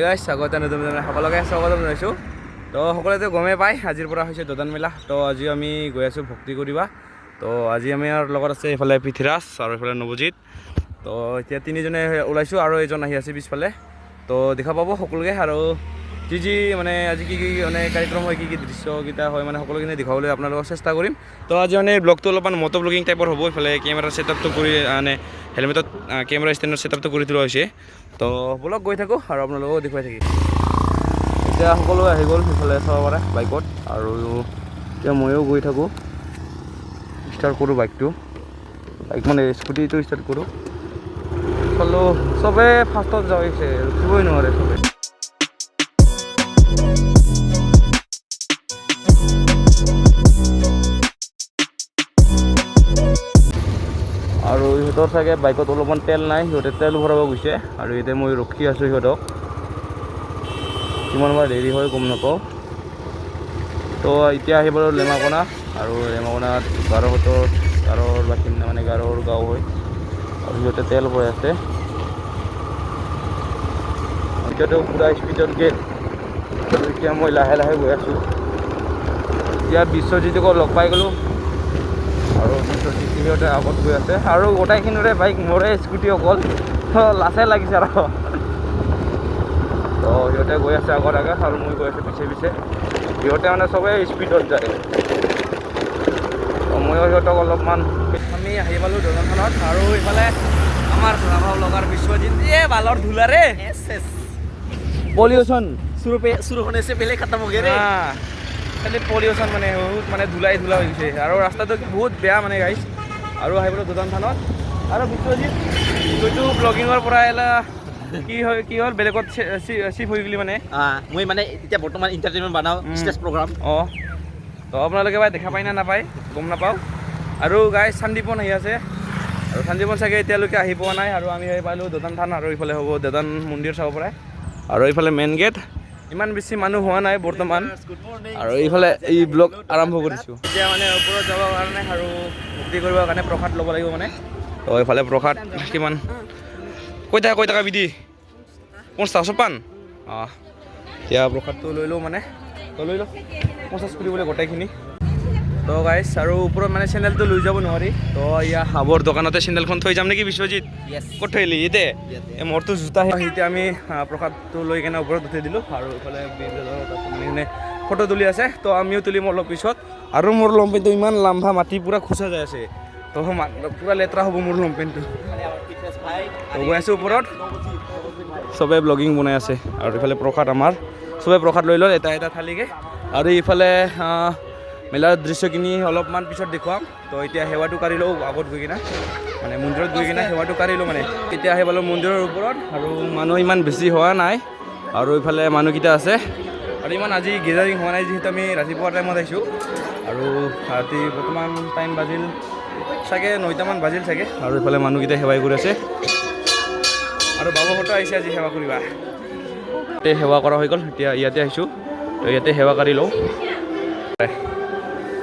গাইছ স্বাগত সকলোকে স্বাগত জনাইছোঁ। তো সকলোতে গমেই পায় আজিৰ পৰা হৈছে দদান মেলা। তো আজি আমি গৈ আছোঁ ভক্তি কৰিবা। তো আজি আমাৰ লগত আছে এইফালে পৃথ্বীৰাজ আৰু এইফালে নৱজিত। তো এতিয়া তিনিজনে ওলাইছোঁ আৰু এজন আহি আছে পিছফালে। তো দেখা পাব সকলোকে আৰু যি মানে আজি কি মানে কাৰ্যক্ৰম হয়, কি দৃশ্যকেইটা হয় মানে সকলোখিনি দেখাবলৈ আপোনালোকক চেষ্টা কৰিম। তো আজি মানে ব্লগটো অলপমান মটো ব্লগিং টাইপৰ হ'ব। এইফালে কেমেৰা ছেটআপটো কৰি মানে হেলমেটত কেমেৰা ষ্টেণ্ডৰ ছেটআপটো কৰি তোলা হৈছে। তো ব্লগ গৈ থাকোঁ আৰু আপোনালোকক দেখুৱাই থাকিম। এতিয়া সকলো আহি গ'ল সিফালে চাব পাৰে বাইকত, আৰু এতিয়া ময়ো গৈ থাকোঁ। ষ্টাৰ্ট কৰোঁ বাইকটো, বাইক মানে স্কুটিটো ষ্টাৰ্ট কৰোঁ। চলো চবে ফাৰ্ষ্টত যাইছে, ৰখিবই নোৱাৰে চবে। আৰু সিহঁতৰ চাগে বাইকত অলপমান তেল নাই, সিহঁতে তেল ভৰাব গৈছে। আৰু এতিয়া মই ৰখি আছোঁ সিহঁতক, কিমান বাৰ দেৰি হয় গম নাপাওঁ। তো এতিয়া আহি বাৰু লেমাকনা, আৰু লেমাকনাত গাৰোৰ বাসিন্দা মানে গাৰোৰ গাঁও হয়, আৰু সিহঁতে তেল ভৰাই আছে। এতিয়াতো পূৰা স্পীডত গেট, আৰু এতিয়া মই লাহে লাহে গৈ আছোঁ। এতিয়া বিশ্বজিতক লগ পাই গ'লোঁ, আৰু বিশ্বজিত সিহঁতে আগত গৈ আছে, আৰু গোটাইখিনিৰে বাইক মোৰে স্কুটি অকল লাচে লাগিছে আৰু। তো সিহঁতে গৈ আছে আগত আগে, আৰু মই গৈ আছোঁ পিছে। সিহঁতে মানে চবেই স্পীডত যায়। ময়ো সিহঁতক অলপমান আমি আহি পালোঁ দলংখনত, আৰু এইফালে আমাৰ ধৰাভাও লগাৰ বিশ্বজিত বালৰ ধূলাৰে পলিউশ্যন शुरू होने से पहले खत्म हो गए रे। খালি পলিউশ্যন মানে বহুত মানে ধূলা হৈ গৈছে, আৰু ৰাস্তাটো বহুত বেয়া মানে গাইছ। আৰু আহি পালোঁ দোকান থানত, আৰু বিশ্বজিত তইতো ব্লগিঙৰ পৰা কি হ'ল বেলেগত চিফ হৈ গ'লি মানে। মই মানে এতিয়া বৰ্তমান এণ্টাৰটেইনমেণ্ট বনাওঁ, ষ্টেজ প্ৰগ্ৰাম। তো আপোনালোকে বা দেখা পায় না নাপায় গম নাপাওঁ। আৰু গাইছ সন্দীপন আহি আছে, আৰু সন্দীপন চাগে এতিয়ালৈকে আহি পোৱা নাই। আৰু আমি আহি পালোঁ দোকান থান, আৰু এইফালে হ'ব দোকান মন্দিৰ চাব পাৰে, আৰু এইফালে মেইন গেট। ইমান বেছি মানুহ হোৱা নাই বৰ্তমান, আৰু এইফালে এই ব্লগ আৰম্ভ কৰিছোঁ। এতিয়া মানে ওপৰত যাবৰ কাৰণে আৰু ভক্তি কৰিবৰ কাৰণে প্ৰসাদ ল'ব লাগিব মানে। তো এইফালে প্ৰসাদ কিমান কৈ টকা বিধি 50 চপান। এতিয়া প্ৰসাদটো লৈ লওঁ মানে, তো লৈ লওঁ 50 কৰিবলৈ গোটেইখিনি। তো গাইছ আৰু ওপৰত মানে চেণ্ডেলটো লৈ যাব নোৱাৰি। তো ইয়া হাবৰ দোকানতে চেণ্ডেলখন থৈ যাম নেকি বিশ্বজিত? ক'ত থৈ আহিলি এতিয়া? এই মোৰতো জোতা এতিয়া আমি প্ৰসাদটো লৈ কেনে ওপৰত উঠাই দিলোঁ, আৰু এইফালে মানে ফটো তুলি আছে। তো আমিও তুলিম অলপ পিছত। আৰু মোৰ লংপেণ্টটো ইমান লাম্ভা, মাটি পূৰা খোচা যাই আছে, তো পূৰা লেতেৰা হ'ব মোৰ লংপেণ্টটো। তো গৈ আছোঁ ওপৰত, চবে ব্লগিং বনাই আছে, আৰু এইফালে প্ৰসাদ আমাৰ চবে প্ৰসাদ লৈ লওঁ এটা থালিকে। আৰু এইফালে মেলাৰ দৃশ্যখিনি অলপমান পিছত দেখুৱাম। তো এতিয়া সেৱাটো কাঢ়ি লওঁ আগত গৈ কিনে, মানে মন্দিৰত গৈ কিনে সেৱাটো কাঢ়ি লওঁ মানে। এতিয়া আহি পালোঁ মন্দিৰৰ ওপৰত, আৰু মানুহ ইমান বেছি হোৱা নাই, আৰু এইফালে মানুহকেইটা আছে। আৰু ইমান আজি গেজাৰিং হোৱা নাই, যিহেতু আমি ৰাতিপুৱা টাইমত আহিছোঁ। আৰু ৰাতি বৰ্তমান টাইম বাজিল চাগে 9টামান বাজিল চাগে। আৰু এইফালে মানুহকেইটা সেৱাই কৰি আছে, আৰু বাবুহঁতো আহিছে আজি সেৱা কৰিবা। ইয়াতে সেৱা কৰা হৈ গ'ল, এতিয়া ইয়াতে আহিছোঁ। তো ইয়াতে সেৱা কাঢ়ি লওঁ।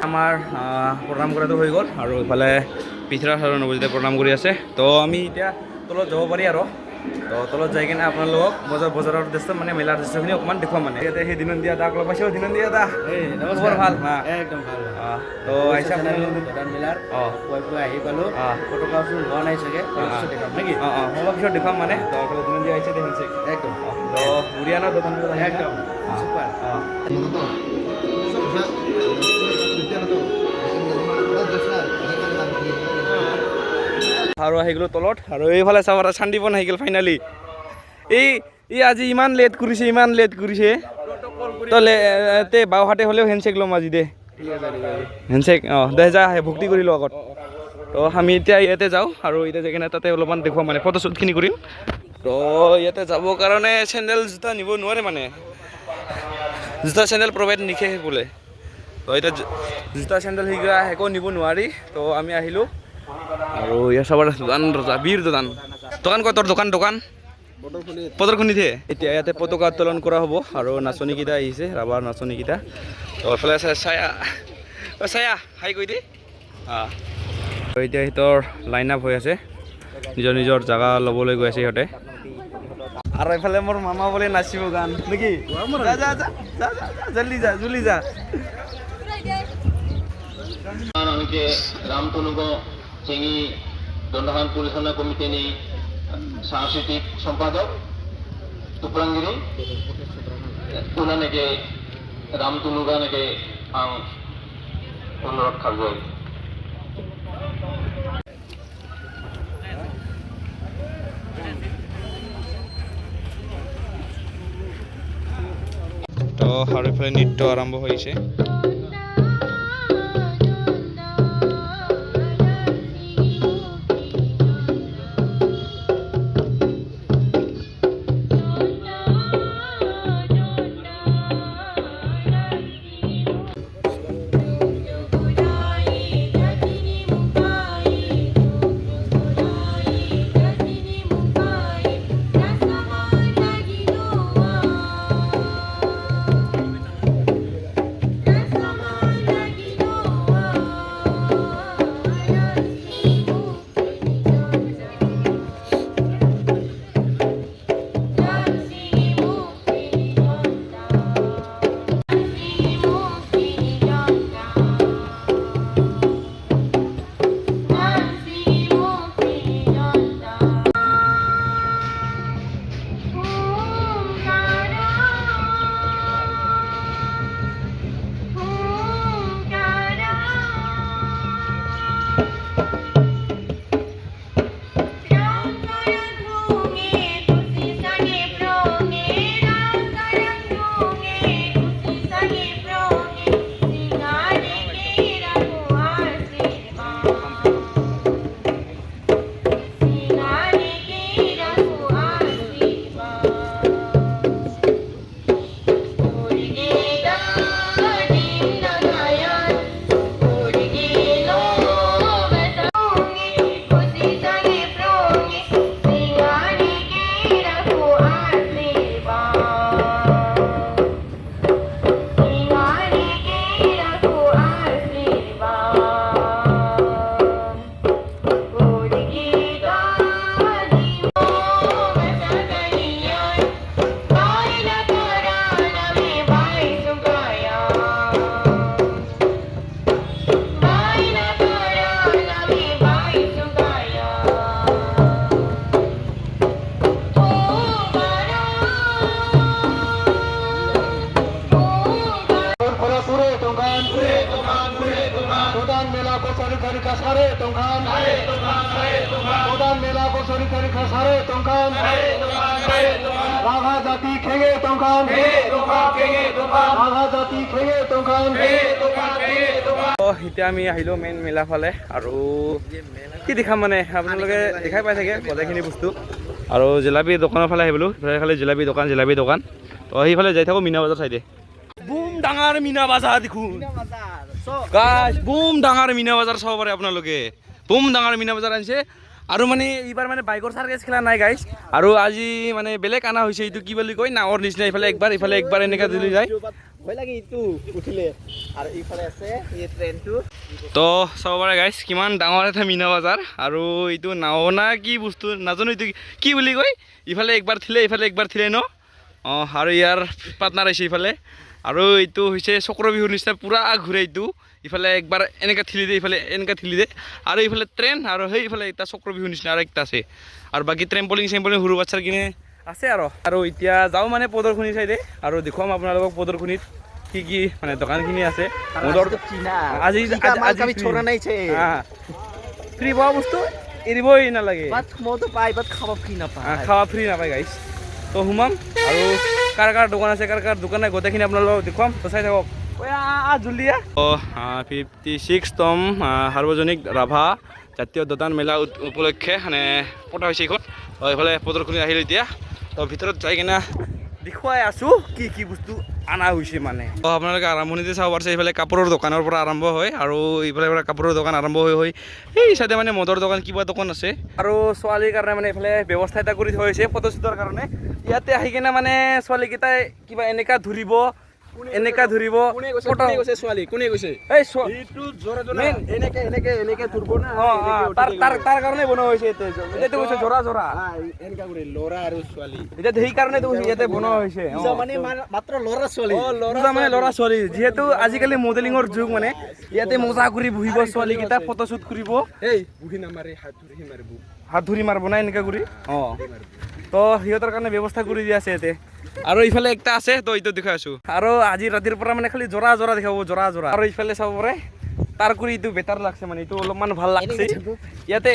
আমাৰ প্ৰণাম কৰাটো হৈ গ'ল, আৰু এইফালে পৃথ্বীৰাজ আৰু নৱজিতে প্ৰণাম কৰি আছে। তো আমি এতিয়া তলত যাব পাৰি, আৰু তো তলত যাই কিনে আপোনালোকক বজাৰৰ দৃশ্য মানে মেলাৰ দৃশ্যখিনি অকণমান দেখুৱাম মানে। ইয়াতে সেই দিনন্দিয়া দাক লগ পাইছোঁ। দিনন্দিয়া দা খবৰ ভাল? একদম ভাল। তো আহিছে দোকান মেলাৰ পুৱাই আহি পালোঁ। ফটকা হোৱা নাই চাগে, নেকি? অলপ পিছত দেখুৱাম মানে। তো এইফালে দিনন্দিয়া আহিছে দেখিছে একদম। তো বঢ়িয়া ন দোকান মেলা একদম চুপাৰ। আৰু আহি গ'লোঁ তলত, আৰু এইফালে চাব সন্দীপন আহি গ'ল ফাইনেলি। এই আজি ইমান লেট কৰিছে। তো তে বাওঁহাতে হ'লেও হেণ্ডশ্বেক ল'ম আজি দে, হেণ্ডশ্বেক দে যা ভক্তি কৰিলোঁ আগত। তো আমি এতিয়া ইয়াতে যাওঁ, আৰু এতিয়া যাই কিনে তাতে অলপমান দেখুৱাম মানে ফটোশ্বুটখিনি কৰিম। তো ইয়াতে যাবৰ কাৰণে চেণ্ডেল জোতা নিব নোৱাৰে মানে, জোতা চেণ্ডেল প্ৰভাইড নিষেধ বোলে। তো এতিয়া জোতা চেণ্ডেল সিগিলা একো নিব নোৱাৰি। তো আমি আহিলোঁ, আৰু ইয়াৰ চাব দোকান জাবিৰ দোকান ক'ত তোৰ দোকান পদৰখনিতহে। এতিয়া ইয়াতে পতাকা উত্তোলন কৰা হ'ব, আৰু নাচনীকেইটা আহিছে, ৰাভাৰ নাচনীকেইটা। তো এইফালে চায়া হাই কৈ দি। এতিয়া সিহঁতৰ লাইন আপ হৈ আছে, নিজৰ জেগা ল'বলৈ গৈ আছে সিহঁতে। আৰু এইফালে মোৰ মামা বোলে নাচিব গান নেকি যা যা যা যা যা যা জলদি যা জুলি যা আমাকে রামতনুগ চেঙি দণ্ডাহান পরিচালনা কমিটিनि সাংস্কৃতিক সম্পাদক তুপ্রাঙ্গিরি উনানেকে রামতনুগানেকে আं অনুরোধ খাবই তো আৰু এইফালে নৃত্য আৰম্ভ হৈছে এতিয়া আমি আহিলোঁ মেইন মেলা ফালে আৰু কি দেখাম মানে আপোনালোকে দেখাই পাই থাকে গোটেইখিনি বস্তু আৰু জিলাপি দোকানৰ ফালে আহিলোঁ সেইফালে জিলাপি দোকান তো সেইফালে যাই থাকোঁ মিনা বজাৰ চাইডে বুম ডাঙৰ মিনা বজাৰ দেখোন গাইছ বুম ডাঙৰ মিনা বজাৰ চাব পাৰে আপোনালোকে বুম ডাঙৰ মিনা বজাৰ আনিছে আৰু মানে এইবাৰ মানে বাইকৰ চাৰ্কেছ খেলা নাই গাইছ আৰু আজি মানে বেলেগ আনা হৈছে এইটো কি বুলি কয় নাৱৰ নিচিনা ইফালে একবাৰ এনেকৈ দিলি যায় তো চাব পাৰে গাইছ কিমান ডাঙৰ এটা মিনা বজাৰ আৰু এইটো নাও না কি বস্তু নাজানো এইটো কি বুলি কয় ইফালে একবাৰ ঠিলে ন অঁ আৰু ইয়াৰ পাৰ্টনাৰ আহিছে ইফালে আৰু এইটো হৈছে চক্ৰ বিহুৰ নিচিনা পুৰা ঘূৰে এইটো ইফালে একবাৰ এনেকৈ ঠিলি দিয়ে ইফালে এনেকৈ ঠিলি দিয়ে আৰু এইফালে ট্ৰেইন আৰু সেইফালে এটা চক্ৰ বিহুৰ নিচিনা আৰু একটা আছে আৰু বাকী ট্ৰেম্পলিং সৰু বাচ্চাৰ কিনে আছে আৰু এতিয়া যাওঁ মানে প্ৰদৰ্শনী চাইডে আৰু দেখুৱাম আপোনালোকক প্ৰদৰ্শনীত কি কি মানে দোকানখিনি আছে আজি ফ্ৰী পোৱা বস্তু এৰিবই নালাগে খাৱা ফ্ৰী নাপায় গাইছ তো সোমাম আৰু কাৰ দোকান আছে কাৰ দোকান নাই গোটেইখিনি আপোনালোকক দেখুৱাম তো চাই থাকক জুলিয়া 56তম সাৰ্বজনিক ৰাভা জাতীয় দোকান মেলা উপলক্ষে মানে পতা হৈছে এইখন এইফালে প্ৰদৰ্শনী আহিলোঁ এতিয়া তো ভিতৰত যাই কিনে দেখুৱাই আছোঁ কি কি বস্তু আনা হৈছে মানে আপোনালোকে আৰম্ভণিতে চাব পাৰিছে এইফালে কাপোৰৰ দোকানৰ পৰা আৰম্ভ হয় আৰু এইফালে কাপোৰৰ দোকান আৰম্ভ হৈ এই চাইডে মানে মদৰ দোকান কিবা দোকান আছে আৰু ছোৱালীৰ কাৰণে মানে এইফালে ব্যৱস্থা এটা কৰি থৈ হৈছে ফটোশ্বুটৰ কাৰণে ইয়াতে আহি কিনে মানে ছোৱালীকেইটাই কিবা এনেকুৱা ধৰিব এনেকা ধৰিব ফটো কৈছে ছোৱালী কোনে কৈছে এই মেইন এনেকে ধৰব না তাৰ কাৰণে বনোৱা হৈছে এতিয়াতো কৈছে জৰা জৰা এনেকা কৰি ল'ৰা আৰু ছোৱালী এতিয়া সেই কাৰণে তো ইয়াতে বনোৱা হৈছে মানে মাত্ৰ ল'ৰা ছোৱালী পূজা মানে ল'ৰা ছোৱালী যিহেতু আজিকালি মডেলিঙৰ যুগ মানে ইয়াতে মজা কৰি বহিব ছোৱালী কেইটা ফটো শ্বুট কৰিব এই বুহি নামাৰে হাত ধৰি মাৰিব না এনেকা কৰি তো সিহঁতৰ কাৰণে ব্যৱস্থা কৰি দিয়া আছে ইয়াতে আৰু ইফালে একটা আছে তো এইটো দেখাই আছো আৰু আজি ৰাতিৰ পৰা মানে খালি জৰা জৰা দেখাব জৰা জৰা আৰু ইফালে চাব পাৰে তাৰ কৰি এইটো বেটাৰ লাগছে মানে এইটো অলপমান ভাল লাগছে ইয়াতে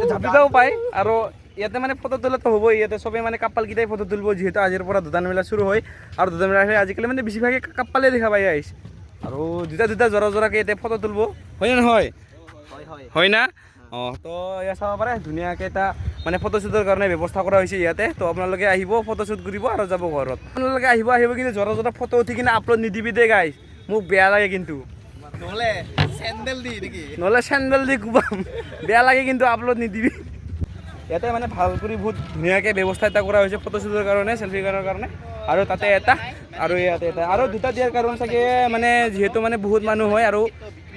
ঝাপি যাব পায় আৰু ইয়াতে মানে ফটো তোলাটো হ'বই ইয়াতে চবেই মানে কাপালকেইটাই ফটো তুলিব যিহেতু আজিৰ পৰা দুটান মেলা শুৰু হয় আৰু দুটান মেলা আজিকালি মানে বেছিভাগে কাপালে দেখা পাই আহিছে আৰু দুটা জৰা জৰাকৈ ইয়াতে ফটো তুলিব হয় নে নহয় হয় না তো ইয়াত চাব পাৰে ধুনীয়াকৈ এটা মানে ফটোশ্বুটৰ কাৰণে ব্যৱস্থা কৰা হৈছে ইয়াতে তো আপোনালোকে আহিব ফটোশ্বুট কৰিব আৰু যাব ঘৰত আপোনালোকে আহিব কিন্তু জৰা জৰা ফটো উঠি কিনে আপলোড নিদিবি দে গাইছ মোক বেয়া লাগে কিন্তু নহ'লে চেণ্ডেল দি নেকি নহ'লে চেণ্ডেল দি কোবাম বেয়া লাগে কিন্তু আপলোড নিদিবি ইয়াতে মানে ভাল কৰি বহুত ধুনীয়াকৈ ব্যৱস্থা এটা কৰা হৈছে ফটোশ্বুটৰ কাৰণে চেল্ফি কৰাৰ কাৰণে আৰু তাতে এটা আৰু ইয়াতে এটা আৰু দুটা দিয়াৰ কাৰণ চাগে মানে যিহেতু মানে বহুত মানুহ হয় আৰু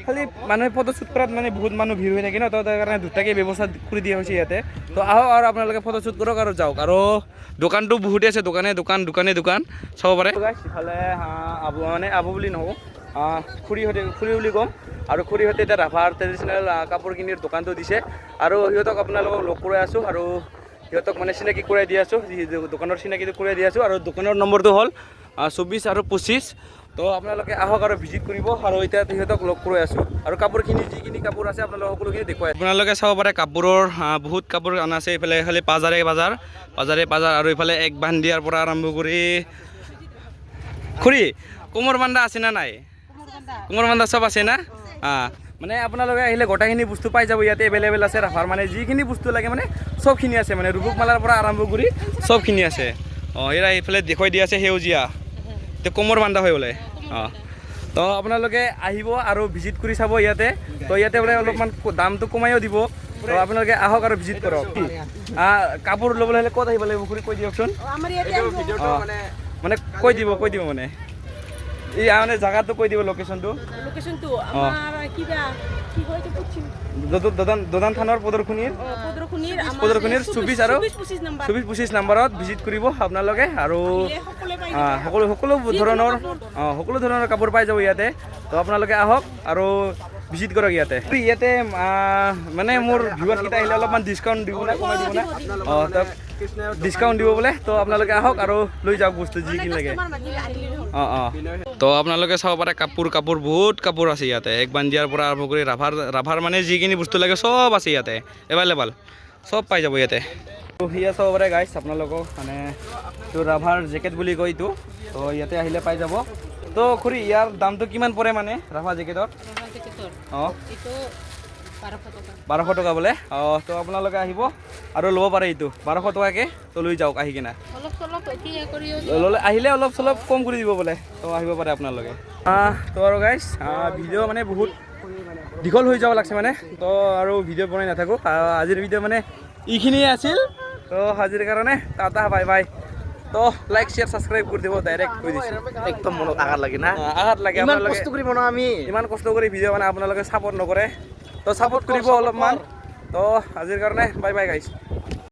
খালি মানুহে ফটোশ্বুট কৰাত মানে বহুত মানুহ ভিৰ হৈ থাকে ন তো তাৰ কাৰণে দুটাকৈ ব্যৱস্থা কৰি দিয়া হৈছে ইয়াতে তো আহক আৰু আপোনালোকে ফটোশ্বুট কৰক আৰু যাওক আৰু দোকানটো বহুতেই আছে দোকান চাব পাৰে ইফালে মানে আবু বুলি নকওঁ খুৰী বুলি ক'ম আৰু খুৰীহঁতে এতিয়া ৰাভাৰ ট্ৰেডিশ্যনেল কাপোৰখিনিৰ দোকানটো দিছে আৰু সিহঁতক আপোনালোকক লগ কৰাই আছোঁ আৰু সিহঁতক মানে চিনাকি কৰাই দি আছোঁ দোকানৰ চিনাকিটো কৰাই দি আছোঁ আৰু দোকানৰ নম্বৰটো হ'ল 24 আৰু 25 তো আপোনালোকে আহক আৰু ভিজিট কৰিব আৰু এতিয়া সিহঁতক লগ কৰাই আছোঁ আৰু কাপোৰখিনি যিখিনি কাপোৰ আছে আপোনালোকে সকলোখিনি দেখুৱাই আপোনালোকে চাব পাৰে কাপোৰৰ বহুত কাপোৰ অনা আছে এইফালে খালি পাজাৰে পাজাৰ আৰু এইফালে এক বান্দিয়াৰ পৰা আৰম্ভ কৰি খুৰী কোমৰ বান্ধা আছে না নাই কোমৰ বান্ধা চব আছে না মানে আপোনালোকে আহিলে গোটেইখিনি বস্তু পাই যাব ইয়াতে এভেইলেবল আছে ৰাভাৰ মানে যিখিনি বস্তু লাগে মানে চবখিনি আছে মানে ৰুবুক মালাৰ পৰা আৰম্ভ কৰি চবখিনি আছে এয়া এইফালে দেখুৱাই দি আছে সেউজীয়া তো কোমৰ বান্ধা হৈ বোলে তো আপোনালোকে আহিব আৰু ভিজিট কৰি চাব ইয়াতে তো ইয়াতে বোলে অলপমান দামটো কমাইও দিব তো আপোনালোকে আহক আৰু ভিজিট কৰক কাপোৰ ল'বলৈ হ'লে ক'ত আহিব লাগিব খুৰী কৈ দিয়কচোন মানে কৈ দিব মানে এই মানে জায়গাটো কৈ দিব লোকেশ্যনটো দোদান থানৰ প্ৰদৰ্শনীৰ 24 আৰু 25 নম্বৰত ভিজিট কৰিব আপোনালোকে আৰু সকলো ধৰণৰ কাপোৰ পাই যাব ইয়াতে তো আপোনালোকে আহক আৰু ভিজিট কৰক ইয়াতে মানে মোৰ ভিউৱাৰ্ছকেইটা আহিলে অলপমান ডিছকাউণ্ট দিব নে কমাই দিব নে ডিছকাউণ্ট দিব বোলে তো আপোনালোকে আহক আৰু লৈ যাওক বস্তু যিখিনি লাগে তো আপোনালোকে চাব পাৰে কাপোৰ বহুত কাপোৰ আছে ইয়াতে এক বান্দিয়াৰ পৰা আৰম্ভ কৰি ৰাভাৰ মানে যিখিনি বস্তু লাগে চব আছে ইয়াতে এভেইলেবল চব পাই যাব ইয়াতে তো সেয়া চাব পাৰে গাইছ আপোনালোকক মানে তো ৰাভাৰ জেকেট বুলি কয় এইটো তো ইয়াতে আহিলে পাই যাব তো খুৰী ইয়াৰ দামটো কিমান পৰে মানে ৰাভা জেকেটৰ 1200 টকা বোলে তো আপোনালোকে আহিব আৰু ল'ব পাৰে এইটো 1200 টকাকৈ তো লৈ যাওক আহি কিনে আহিলে অলপ চলপ কম কৰি দিব বোলে তো আহিব পাৰে আপোনালোকে তো আৰু গাইছ ভিডিঅ' মানে বহুত দীঘল হৈ যাব লাগছে মানে তো আৰু ভিডিঅ' বনাই নাথাকোঁ আজিৰ ভিডিঅ' মানে এইখিনিয়ে আছিল তো আজিৰ কাৰণে টাটা বাই বাই তো লাইক শ্বেয়াৰ ছাবস্ক্ৰাইব কৰি দিব ডাইৰেক্ট কৈ দিছোঁ একদম মনত আঘাত লাগে না আঘাত লাগে ইমান কষ্ট কৰি ভিডিঅ' মানে আপোনালোকে ছাপোৰ্ট নকৰে তো ছাপোৰ্ট কৰিব অলপমান তো আজিৰ কাৰণে বাই বাই গাইছ